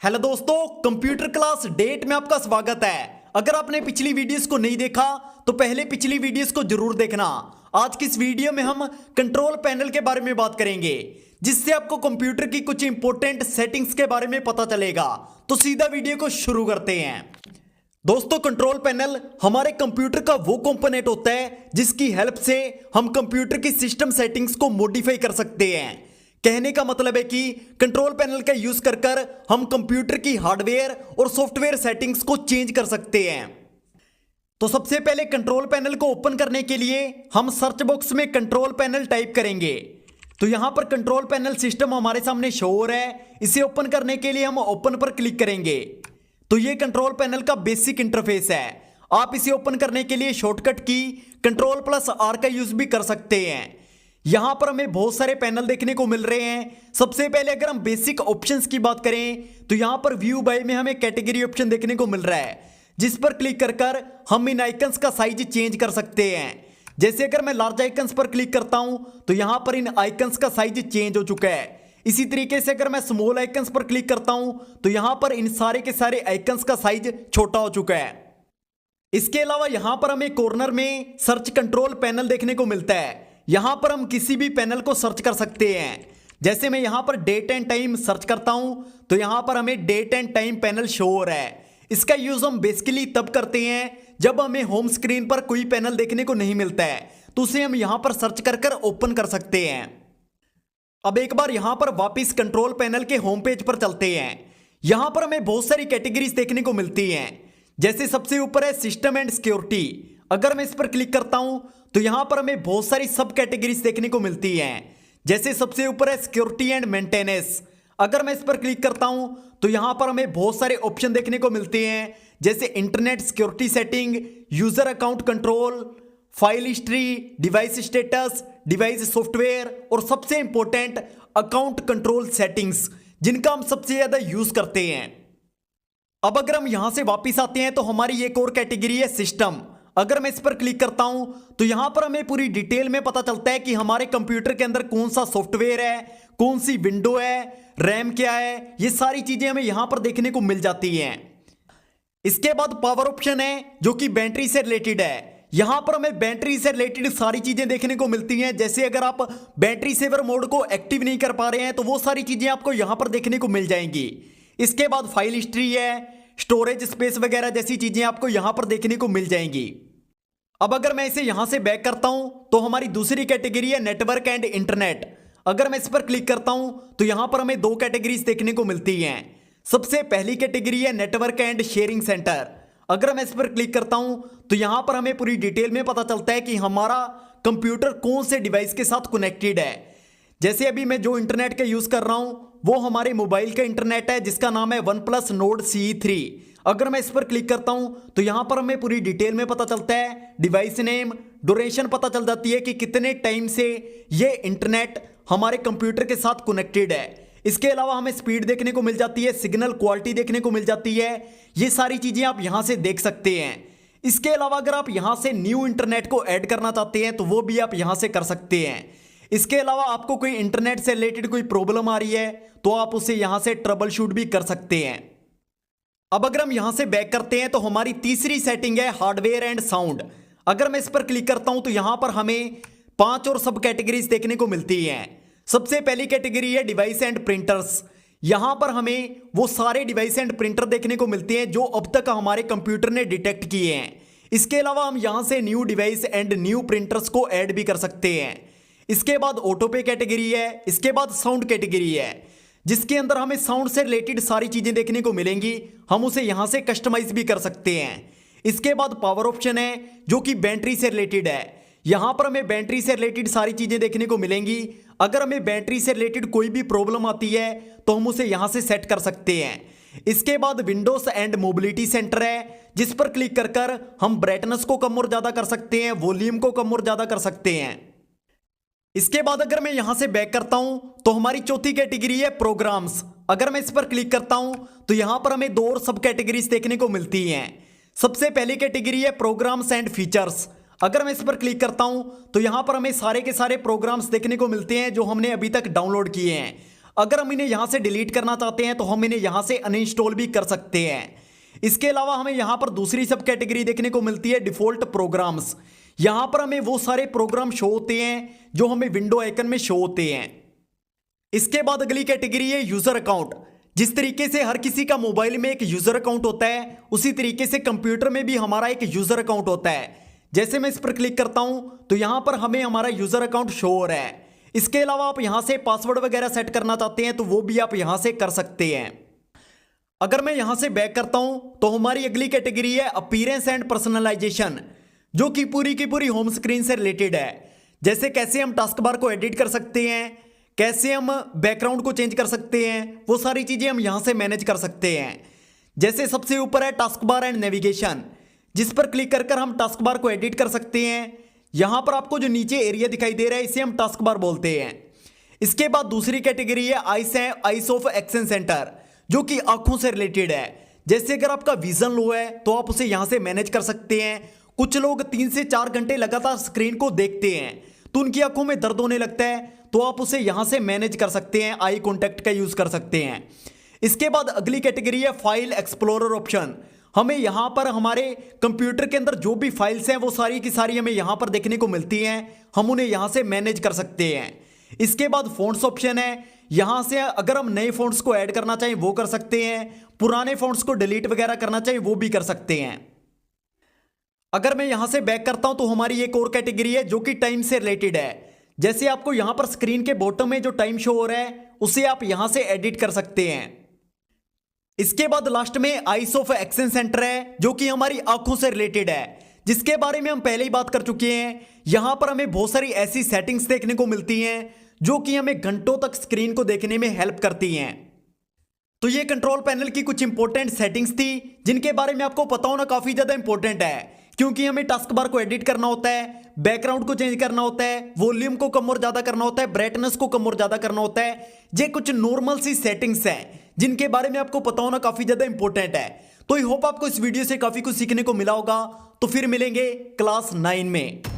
Hello दोस्तों, computer class date में आपका स्वागत है। अगर आपने पिछली वीडियोस को नहीं देखा तो पहले पिछली वीडियोस को जरूर देखना। आज की इस वीडियो में हम कंट्रोल पैनल के बारे में बात करेंगे, जिससे आपको कंप्यूटर की कुछ इंपॉर्टेंट सेटिंग्स के बारे में पता चलेगा। तो सीधा वीडियो को शुरू करते हैं। दोस्तों, कंट्रोल पैनल हमारे कंप्यूटर का वो कंपोनेंट होता है जिसकी हेल्प से हम कंप्यूटर की सिस्टम सेटिंग्स को मॉडिफाई कर सकते हैं। कहने का मतलब है कि कंट्रोल पैनल का यूज कर हम कंप्यूटर की हार्डवेयर और सॉफ्टवेयर सेटिंग्स को चेंज कर सकते हैं। तो सबसे पहले कंट्रोल पैनल को ओपन करने के लिए हम सर्च बॉक्स में कंट्रोल पैनल टाइप करेंगे। तो यहां पर कंट्रोल पैनल सिस्टम हमारे सामने शो हो रहा है। इसे ओपन करने के लिए हम ओपन पर क्लिक करेंगे। तो ये कंट्रोल पैनल का बेसिक इंटरफेस है। आप इसे ओपन करने के लिए शॉर्टकट की Ctrl+R का यूज भी कर सकते हैं। यहां पर हमें बहुत सारे पैनल देखने को मिल रहे हैं। सबसे पहले अगर हम बेसिक ऑप्शंस की बात करें तो यहां पर व्यू बाय में हमें कैटेगरी ऑप्शन देखने को मिल रहा है, जिस पर क्लिक कर हम इन आइकन्स का साइज चेंज कर सकते हैं। जैसे अगर मैं लार्ज आइकन्स पर क्लिक करता हूं तो यहां पर इन आइकन्स का साइज चेंज हो चुका है। इसी तरीके से अगर मैं स्मॉल आइकन्स पर क्लिक करता हूं तो यहां पर इन सारे के सारे आइकन्स का साइज छोटा हो चुका है। इसके अलावा यहां पर हमें कॉर्नर में सर्च कंट्रोल पैनल देखने को मिलता है। यहां पर हम किसी भी पैनल को सर्च कर सकते हैं। जैसे मैं यहां पर डेट एंड टाइम सर्च करता हूं तो यहां पर हमें date and time panel show हो रहा है। इसका यूज हम बेसिकली तब करते हैं जब हमें होम स्क्रीन पर कोई पैनल देखने को नहीं मिलता है, तो उसे हम यहां पर सर्च कर ओपन कर सकते हैं। अब एक बार यहां पर वापस कंट्रोल पैनल के होम पेज पर चलते हैं। यहां पर हमें बहुत सारी कैटेगरीज देखने को मिलती हैं। जैसे सबसे ऊपर है सिस्टम एंड सिक्योरिटी। अगर मैं इस पर क्लिक करता हूं तो यहां पर हमें बहुत सारी सब कैटेगरीज देखने को मिलती हैं। जैसे सबसे ऊपर है सिक्योरिटी एंड मेंटेनेंस। अगर मैं इस पर क्लिक करता हूं तो यहां पर हमें बहुत सारे ऑप्शन देखने को मिलते हैं, जैसे internet security setting, user account control, file history, device status, device software और सबसे इंपॉर्टेंट अकाउंट कंट्रोल सेटिंग्स, जिनका हम सबसे ज्यादा यूज करते हैं। अब अगर हम यहां से वापस आते हैं तो हमारी एक और कैटेगरी है सिस्टम। अगर मैं इस पर क्लिक करता हूं तो यहां पर हमें पूरी डिटेल में पता चलता है कि हमारे कंप्यूटर के अंदर कौन सा सॉफ्टवेयर है, कौन सी विंडो है, रैम क्या है, ये सारी चीजें हमें यहां पर देखने को मिल जाती हैं। इसके बाद पावर ऑप्शन है, जो कि बैटरी से रिलेटेड है। यहां पर हमें बैटरी से रिलेटेड सारी चीजें देखने को मिलती हैं। जैसे अगर आप बैटरी सेवर मोड को एक्टिव नहीं कर पा रहे हैं तो वो सारी चीजें आपको यहां पर देखने को मिल जाएंगी। इसके बाद फाइल हिस्ट्री है, स्टोरेज स्पेस वगैरह जैसी चीजें आपको यहां पर देखने को मिल जाएंगी। अब अगर मैं इसे यहां से बैक करता हूं तो हमारी दूसरी कैटेगरी है नेटवर्क एंड इंटरनेट। अगर मैं इस पर क्लिक करता हूं तो यहां पर हमें दो कैटेगरीज देखने को मिलती हैं। सबसे पहली कैटेगरी है नेटवर्क एंड शेयरिंग सेंटर। अगर मैं इस पर क्लिक करता हूं तो यहां पर हमें पूरी डिटेल में पता चलता है कि हमारा कंप्यूटर कौन से डिवाइस के साथ कनेक्टेड है। जैसे अभी मैं जो इंटरनेट का यूज कर रहा हूं वो हमारे मोबाइल का इंटरनेट है, जिसका नाम है OnePlus Nord CE3। अगर मैं इस पर क्लिक करता हूं तो यहां पर हमें पूरी डिटेल में पता चलता है, डिवाइस नेम, ड्यूरेशन पता चल जाती है कि कितने टाइम से ये इंटरनेट हमारे कंप्यूटर के साथ कनेक्टेड है। इसके अलावा हमें स्पीड देखने को मिल जाती है, सिग्नल क्वालिटी देखने को मिल जाती है। ये सारी चीजें आप यहां से देख सकते हैं। इसके अलावा अगर आप यहां से न्यू इंटरनेट को ऐड करना चाहते हैं तो वो भी आप यहां से कर सकते हैं। इसके अलावा आपको कोई इंटरनेट से रिलेटेड कोई प्रॉब्लम आ रही है तो आप उसे यहां से ट्रबल शूट भी कर सकते हैं। अब अगर हम यहां से बैक करते हैं तो हमारी तीसरी सेटिंग है हार्डवेयर एंड साउंड। अगर मैं इस पर क्लिक करता हूं तो यहां पर हमें 5 और सब कैटेगरीज देखने को मिलती हैं। सबसे पहली कैटेगरी है डिवाइस एंड प्रिंटर्स। यहां पर हमें वो सारे डिवाइस एंड प्रिंटर देखने को मिलते हैं जो अब तक हमारे कंप्यूटर ने डिटेक्ट किए हैं। इसके अलावा हम यहां से new device and new printers को ऐड भी कर सकते हैं। इसके बाद ऑटो पे कैटेगरी है। इसके बाद साउंड कैटेगरी है, जिसके अंदर हमें साउंड से रिलेटेड सारी चीजें देखने को मिलेंगी। हम उसे यहां से कस्टमाइज भी कर सकते हैं। इसके बाद पावर ऑप्शन है, जो कि बैटरी से रिलेटेड है। यहां पर हमें बैटरी से रिलेटेड सारी चीजें देखने को मिलेंगी। अगर हमें बैटरी से रिलेटेड कोई भी प्रॉब्लम आती है तो हम उसे यहां से सेट कर सकते हैं। इसके बाद विंडोज एंड मोबिलिटी सेंटर है, जिस पर क्लिक कर हम ब्राइटनेस को कम और ज्यादा कर सकते हैं, वॉल्यूम को कम और ज्यादा कर सकते हैं। इसके बाद अगर मैं यहां से बैक करता हूं तो हमारी चौथी कैटेगरी है प्रोग्राम्स। अगर मैं इस पर क्लिक करता हूं तो यहां पर हमें 2 और सब कैटेगरीज देखने को मिलती हैं। सबसे पहली कैटेगरी है प्रोग्राम्स एंड फीचर्स। अगर मैं इस पर क्लिक करता हूं तो यहां पर हमें सारे के सारे प्रोग्राम्स देखने को मिलते हैं जो हमने अभी तक डाउनलोड किए हैं। अगर हम इन्हें यहां से डिलीट करना चाहते हैं तो हम इन्हें यहां से अनइंस्टॉल भी कर सकते हैं। इसके अलावा हमें यहां पर दूसरी सब कैटेगरी देखने को मिलती है डिफॉल्ट प्रोग्राम्स। यहां पर हमें वो सारे प्रोग्राम शो होते हैं जो हमें विंडो आइकन में शो होते हैं। इसके बाद अगली कैटेगरी है यूजर अकाउंट। जिस तरीके से हर किसी का मोबाइल में एक यूजर अकाउंट होता है, उसी तरीके से कंप्यूटर में भी हमारा एक यूजर अकाउंट होता है। जैसे मैं इस पर क्लिक करता हूं तो यहां पर हमें हमारा यूजर अकाउंट शो हो रहा है। इसके अलावा आप यहां से पासवर्ड वगैरह सेट करना चाहते हैं तो वो भी आप यहां से कर सकते हैं। अगर मैं यहां से बैक करता हूं तो हमारी अगली कैटेगरी है अपीयरेंस एंड पर्सनलाइजेशन, जो कि पूरी की पूरी होम स्क्रीन से रिलेटेड है। जैसे कैसे हम टास्क बार को एडिट कर सकते हैं, कैसे हम बैकग्राउंड को चेंज कर सकते हैं, वो सारी चीजें हम यहां से मैनेज कर सकते हैं। जैसे सबसे ऊपर है टास्क बार एंड नेविगेशन, जिस पर क्लिक कर हम टास्क बार को एडिट कर सकते हैं। यहां पर आपको जो नीचे एरिया दिखाई दे रहा है इसे हम टास्क बार बोलते हैं। इसके बाद दूसरी कैटेगरी है आइस ऑफ एक्शन सेंटर, जो कि आंखों से रिलेटेड है। जैसे अगर आपका विजन लो है तो आप उसे यहां से मैनेज कर सकते हैं। कुछ लोग 3 से 4 घंटे लगातार स्क्रीन को देखते हैं तो उनकी आंखों में दर्द होने लगता है, तो आप उसे यहां से मैनेज कर सकते हैं, आई कॉन्टैक्ट का यूज कर सकते हैं। इसके बाद अगली कैटेगरी है फाइल एक्सप्लोरर ऑप्शन। हमें यहां पर हमारे कंप्यूटर के अंदर जो भी फाइल्स हैं वो सारी की सारी हमें यहां पर देखने को मिलती हैं, हम उन्हें यहां से मैनेज कर सकते हैं। इसके बाद फ़ॉन्ट्स ऑप्शन है, यहां से अगर हम नए फ़ॉन्ट्स को ऐड करना चाहें वो कर सकते हैं, पुराने फ़ॉन्ट्स को डिलीट वगैरह करना चाहें वो भी कर सकते हैं। अगर मैं यहां से बैक करता हूं तो हमारी एक और कैटेगरी है जो कि टाइम से रिलेटेड है। जैसे आपको यहां पर स्क्रीन के बॉटम में जो टाइम शो हो रहा है उसे आप यहां से एडिट कर सकते हैं। इसके बाद लास्ट में आइस ऑफ एक्शन सेंटर है, जो कि हमारी आंखों से रिलेटेड है, जिसके बारे में हम पहले ही बात कर चुके हैं। यहां पर हमें बहुत सारी ऐसी सेटिंग्स देखने को मिलती हैं जो कि हमें घंटों तक स्क्रीन को देखने में हेल्प करती हैं। तो ये कंट्रोल पैनल की कुछ इंपॉर्टेंट सेटिंग्स थी जिनके बारे में आपको पता होना काफी ज्यादा इंपॉर्टेंट है, क्योंकि हमें टास्क बार को एडिट करना होता है, बैकग्राउंड को चेंज करना होता है, वॉल्यूम को कम और ज्यादा करना होता है, ब्राइटनेस को कम और ज्यादा करना होता है। ये कुछ नॉर्मल सी सेटिंग्स हैं जिनके बारे में आपको पता होना काफी ज्यादा इंपॉर्टेंट है। तो आई होप आपको इस वीडियो से काफी कुछ सीखने को मिला होगा। तो फिर मिलेंगे क्लास 9 में।